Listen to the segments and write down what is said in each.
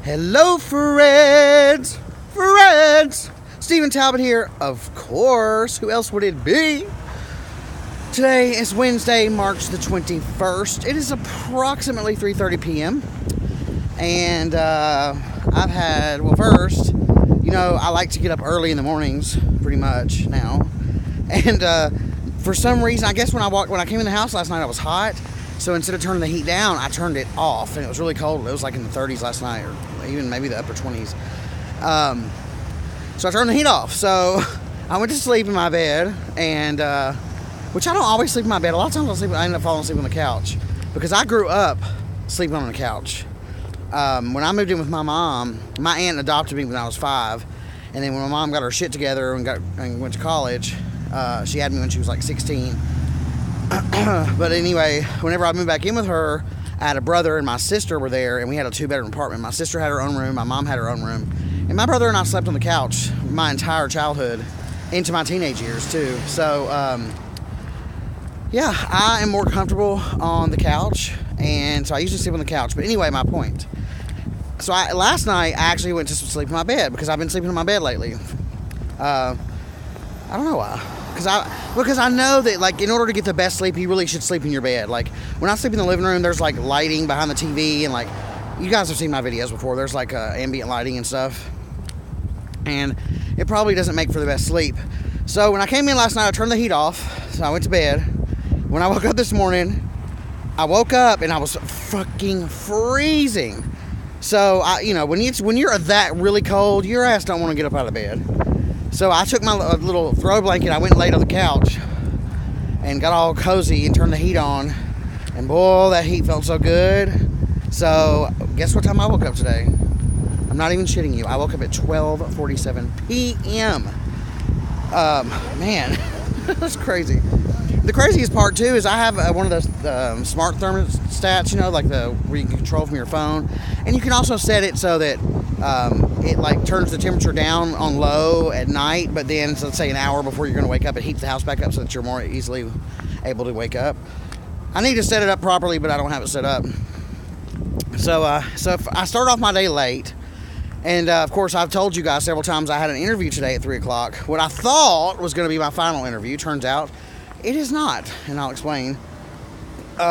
Hello, friends! Friends! Stephen Talbot here, of course. Who else would it be? Today is Wednesday, March the 21st. It is approximately 3:30 p.m. And I've had, well, first, I like to get up early in the mornings, pretty much now. And for some reason, I guess when I came in the house last night, I was hot. So instead of turning the heat down, I turned it off, and it was really cold. It was like in the 30s last night, or even maybe the upper 20s. So I turned the heat off. So I went to sleep in my bed, and which I don't always sleep in my bed. A lot of times I end up falling asleep on the couch because I grew up sleeping on the couch. When I moved in with my mom, my aunt adopted me when I was 5, and then when my mom got her shit together and went to college, she had me when she was like 16. But anyway, whenever I moved back in with her, I had a brother and my sister were there, and we had a 2-bedroom apartment. My sister had her own room, my mom had her own room, and my brother and I slept on the couch my entire childhood into my teenage years too. So yeah, I am more comfortable on the couch, and so I usually sleep on the couch. But anyway, my point. So last night I actually went to sleep in my bed because I've been sleeping in my bed lately. I don't know why. Because I know that, like, in order to get the best sleep, you really should sleep in your bed. Like, when I sleep in the living room, there's, like, lighting behind the TV, and, like, you guys have seen my videos before. There's, like, ambient lighting and stuff. And it probably doesn't make for the best sleep. So when I came in last night, I turned the heat off, so I went to bed. When I woke up this morning, I woke up, and I was fucking freezing. So, when you're that really cold, your ass don't want to get up out of bed. So I took my little throw blanket, I went and laid on the couch and got all cozy and turned the heat on. And boy, that heat felt so good. So guess what time I woke up today? I'm not even shitting you. I woke up at 12:47 p.m. Man, that's crazy. The craziest part too is I have one of those smart thermostats, like where you can control from your phone. And you can also set it so that it like turns the temperature down on low at night, but then, so let's say an hour before you're going to wake up, it heats the house back up so that you're more easily able to wake up. I need to set it up properly, but I don't have it set up. So if I start off my day late, and of course I've told you guys several times I had an interview today at 3 o'clock. What I thought was going to be my final interview turns out it is not, and I'll explain. So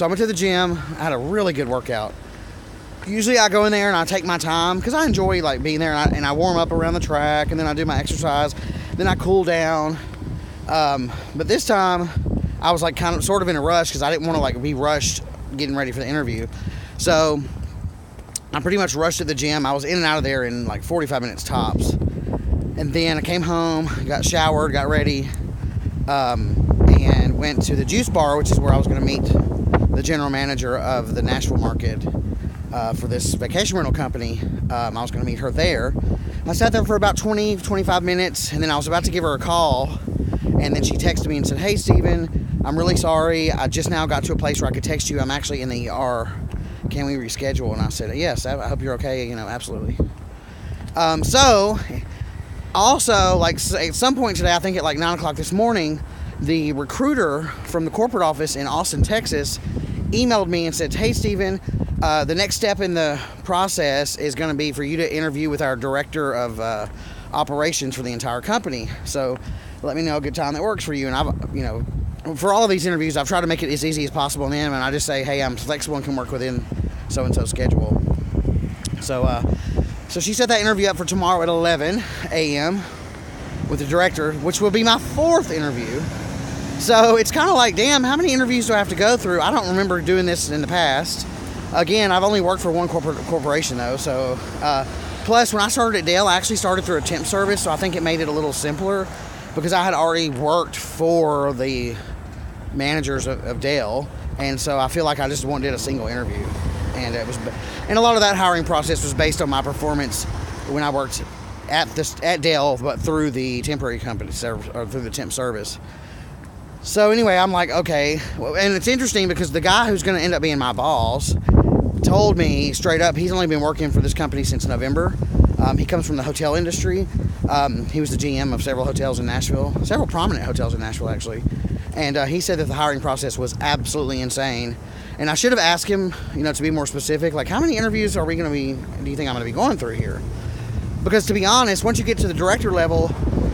I went to the gym. I had a really good workout. Usually I go in there and I take my time because I enjoy like being there, and I warm up around the track, and then I do my exercise, then I cool down. But this time I was like kind of sort of in a rush because I didn't want to like be rushed getting ready for the interview. So I pretty much rushed to the gym. I was in and out of there in like 45 minutes tops. And then I came home, got showered, got ready, and went to the juice bar, which is where I was going to meet the general manager of the Nashville market for this vacation rental company. I was going to meet her there. I sat there for about 20-25 minutes, and then I was about to give her a call, and then she texted me and said, "Hey, Steven, I'm really sorry. I just now got to a place where I could text you. I'm actually in the ER. Can we reschedule?" And I said, "Yes, I hope you're okay. Absolutely." So, also, like at some point today, I think at like 9 o'clock this morning, the recruiter from the corporate office in Austin, Texas, emailed me and said, "Hey, Steven, the next step in the process is going to be for you to interview with our director of operations for the entire company. So let me know a good time that works for you." And I've, for all of these interviews, I've tried to make it as easy as possible on them, and I just say, "Hey, I'm flexible and can work within so-and-so schedule." So she set that interview up for tomorrow at 11 a.m. with the director, which will be my 4th interview. So it's kind of like, damn, how many interviews do I have to go through? I don't remember doing this in the past. Again, I've only worked for one corporation though. So plus, when I started at Dell, I actually started through a temp service, so I think it made it a little simpler because I had already worked for the managers of Dell, and so I feel like I just did a single interview, and a lot of that hiring process was based on my performance when I worked at Dell, but through the temporary company or through the temp service. So anyway, I'm like, okay, and it's interesting because the guy who's going to end up being my boss told me straight up he's only been working for this company since November. He comes from the hotel industry. He was the GM of several hotels in Nashville, several prominent hotels in Nashville actually, and he said that the hiring process was absolutely insane, And I should have asked him, to be more specific, like, how many interviews are we going to be, do you think I'm going to be going through here? Because to be honest, once you get to the director level,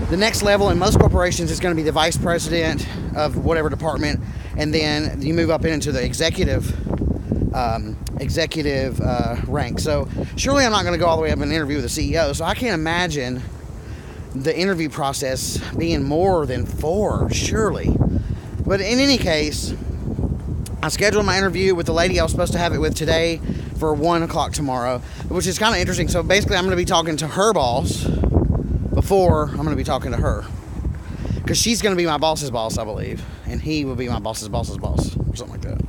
the next level in most corporations is going to be the vice president of whatever department, and then you move up into the executive rank. So surely I'm not going to go all the way up and interview with the CEO. So I can't imagine the interview process being more than 4, surely. But in any case, I scheduled my interview with the lady I was supposed to have it with today for 1 o'clock tomorrow, which is kind of interesting. So basically, I'm going to be talking to her boss before I'm going to be talking to her, because she's going to be my boss's boss, I believe, and he will be my boss's boss's boss, or something like that.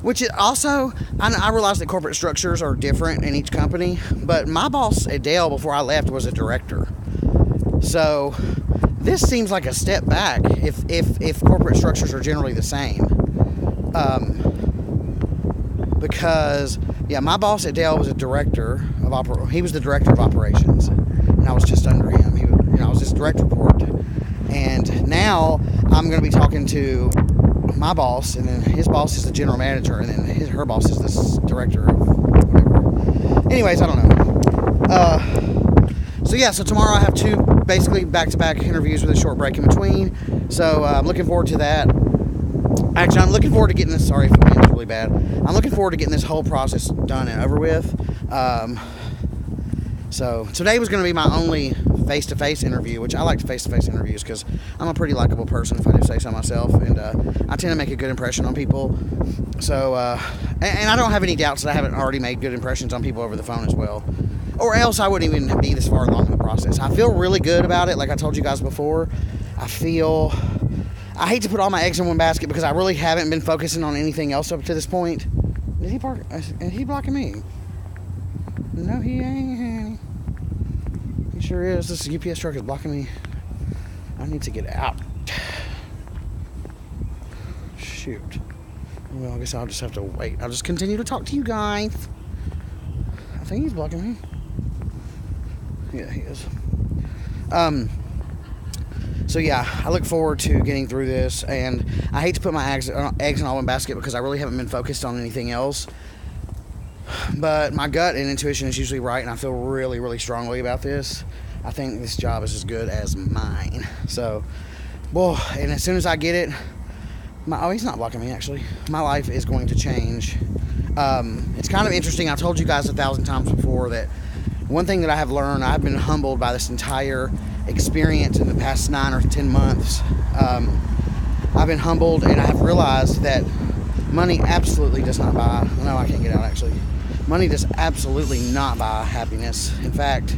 Which is also, I realize that corporate structures are different in each company, but my boss at Dell before I left was a director. So this seems like a step back if corporate structures are generally the same. Because my boss at Dell was a director of he was the director of operations, and I was just under him. I was his direct report. And now I'm going to be talking to my boss, and then his boss is the general manager, and then her boss is this director of whatever. Anyways, I don't know. So tomorrow I have 2 basically back-to-back interviews with a short break in between. So I'm looking forward to that. Actually, I'm looking forward to getting this. Sorry if the wind's really bad. I'm looking forward to getting this whole process done and over with. So today was going to be my only face-to-face interview, which I like face-to-face interviews because I'm a pretty likable person, if I do say so myself, and I tend to make a good impression on people. So, and I don't have any doubts that I haven't already made good impressions on people over the phone as well, or else I wouldn't even be this far along in the process. I feel really good about it, like I told you guys before. I hate to put all my eggs in one basket because I really haven't been focusing on anything else up to this point. Did he park? Is he blocking me? No, he ain't. He sure is. This UPS truck is blocking me. I need to get out. Shoot. Well, I guess I'll just have to wait. I'll just continue to talk to you guys. I think he's blocking me. Yeah, he is. So I look forward to getting through this, and I hate to put my eggs in all one basket because I really haven't been focused on anything else. But my gut and intuition is usually right, and I feel really, really strongly about this. I think this job is as good as mine. So, and as soon as I get it, he's not blocking me, actually. My life is going to change. It's kind of interesting. I told you guys 1,000 times before that one thing that I have learned, I've been humbled by this entire experience in the past 9 or 10 months. I've been humbled, and I have realized that money absolutely does not buy. No, I can't get out, actually. Money does absolutely not buy happiness. In fact,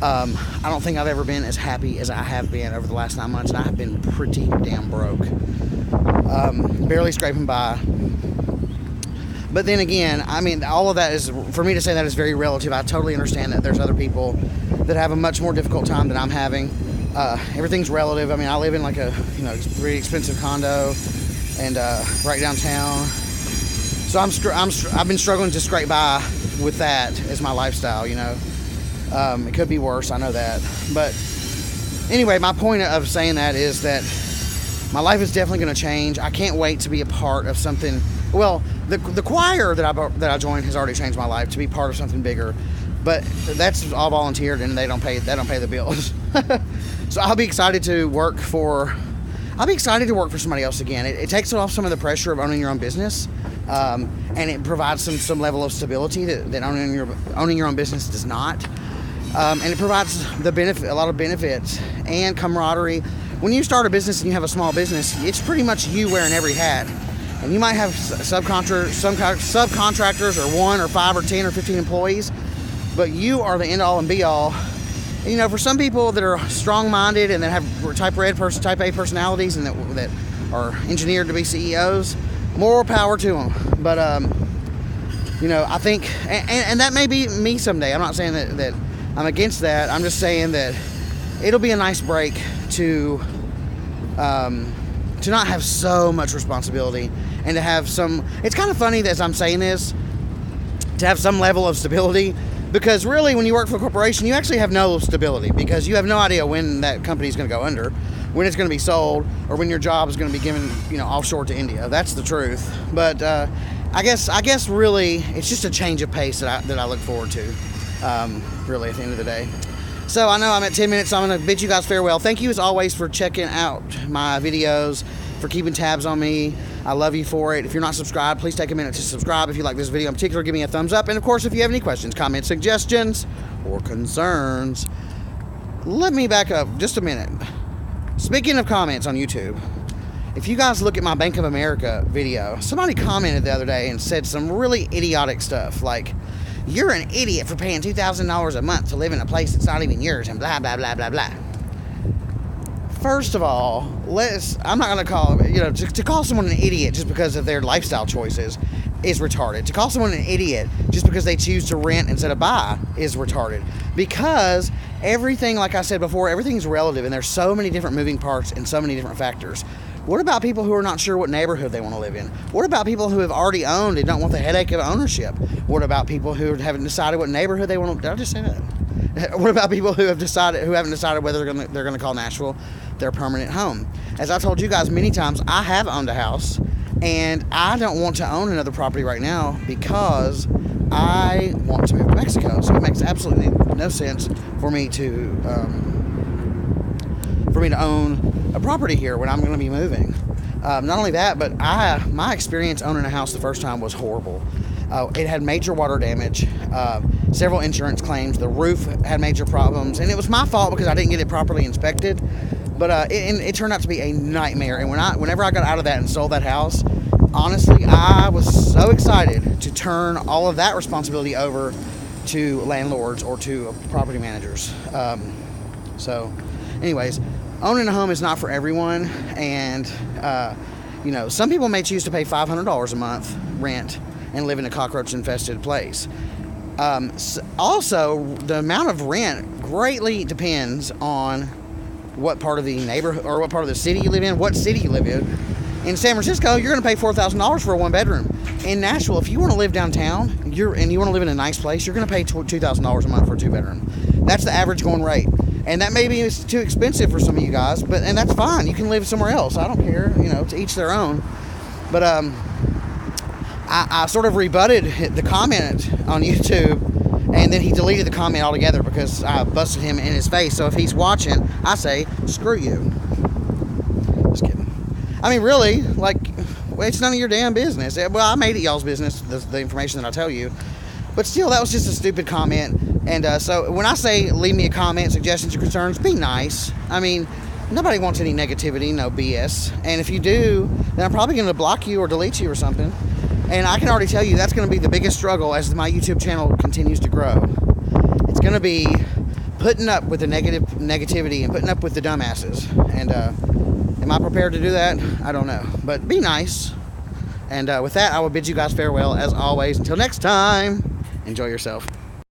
I don't think I've ever been as happy as I have been over the last 9 months, and I have been pretty damn broke. Barely scraping by. But then again, I mean, all of that is, for me to say that is very relative. I totally understand that there's other people that have a much more difficult time than I'm having. Everything's relative. I mean, I live in like a, pretty expensive condo, and right downtown. So I've been struggling to scrape by with that as my lifestyle, It could be worse, I know that. But anyway, my point of saying that is that my life is definitely going to change. I can't wait to be a part of something. Well, the choir that I joined has already changed my life, to be part of something bigger. But that's all volunteered, and they don't pay the bills. So I'll be excited to work for somebody else again. It takes off some of the pressure of owning your own business, and it provides some level of stability that owning your own business does not. And it provides a lot of benefits and camaraderie. When you start a business and you have a small business, it's pretty much you wearing every hat. And you might have subcontractors or 1 or 5 or 10 or 15 employees, but you are the end all and be all. And, for some people that are strong-minded and that have type A personalities and that are engineered to be CEOs, more power to them. But, I think, and that may be me someday. I'm not saying that I'm against that. I'm just saying that it'll be a nice break to not have so much responsibility and to have some. It's kind of funny that as I'm saying this, to have some level of stability, because really when you work for a corporation, you actually have no stability because you have no idea when that company is going to go under, when it's going to be sold, or when your job is going to be given offshore to India. That's the truth. But I guess really it's just a change of pace that I look forward to, really, at the end of the day. So I know I'm at 10 minutes, so I'm going to bid you guys farewell. Thank you as always for checking out my videos, for keeping tabs on me. I love you for it. If you're not subscribed, please take a minute to subscribe. If you like this video in particular, give me a thumbs up. And of course, if you have any questions, comments, suggestions, or concerns, let me back up just a minute. Speaking of comments on YouTube, if you guys look at my Bank of America video, somebody commented the other day and said some really idiotic stuff like, you're an idiot for paying $2,000 a month to live in a place that's not even yours, and blah, blah, blah, blah, blah. First of all, I'm not going to call, to call someone an idiot just because of their lifestyle choices is retarded. To call someone an idiot just because they choose to rent instead of buy is retarded. Because everything, like I said before, everything's relative, and there's so many different moving parts and so many different factors. What about people who are not sure what neighborhood they want to live in? What about people who have already owned and don't want the headache of ownership? What about people who haven't decided what neighborhood they want to... Did I just say that? What about people who haven't decided whether they're going to call Nashville their permanent home? As I told you guys many times, I have owned a house, and I don't want to own another property right now because I want to move to Mexico. So it makes absolutely no sense for me to own a property here when I'm going to be moving. Not only that, but my experience owning a house the first time was horrible. It had major water damage, several insurance claims, the roof had major problems, and it was my fault because I didn't get it properly inspected. But it turned out to be a nightmare. And whenever I got out of that and sold that house, honestly, I was so excited to turn all of that responsibility over to landlords or to property managers. So, anyways, owning a home is not for everyone, and some people may choose to pay $500 a month rent and live in a cockroach-infested place. Also, the amount of rent greatly depends on what part of the neighborhood or what part of the city you live in, what city you live in. In San Francisco, you're going to pay $4,000 for a one-bedroom. In Nashville, if you want to live downtown and you want to live in a nice place, you're going to pay $2,000 a month for a two-bedroom. That's the average going rate. And that may be too expensive for some of you guys, and that's fine. You can live somewhere else. I don't care, to each their own. But I sort of rebutted the comment on YouTube, and then he deleted the comment altogether because I busted him in his face. So if he's watching, I say, screw you. Just kidding. I mean, really, it's none of your damn business. Well, I made it y'all's business, the information that I tell you. But still, that was just a stupid comment. And so when I say leave me a comment, suggestions, or concerns, be nice. I mean, nobody wants any negativity, no BS. And if you do, then I'm probably going to block you or delete you or something. And I can already tell you that's going to be the biggest struggle as my YouTube channel continues to grow. It's going to be putting up with the negativity and putting up with the dumbasses. And am I prepared to do that? I don't know. But be nice. And with that, I will bid you guys farewell as always. Until next time, enjoy yourself.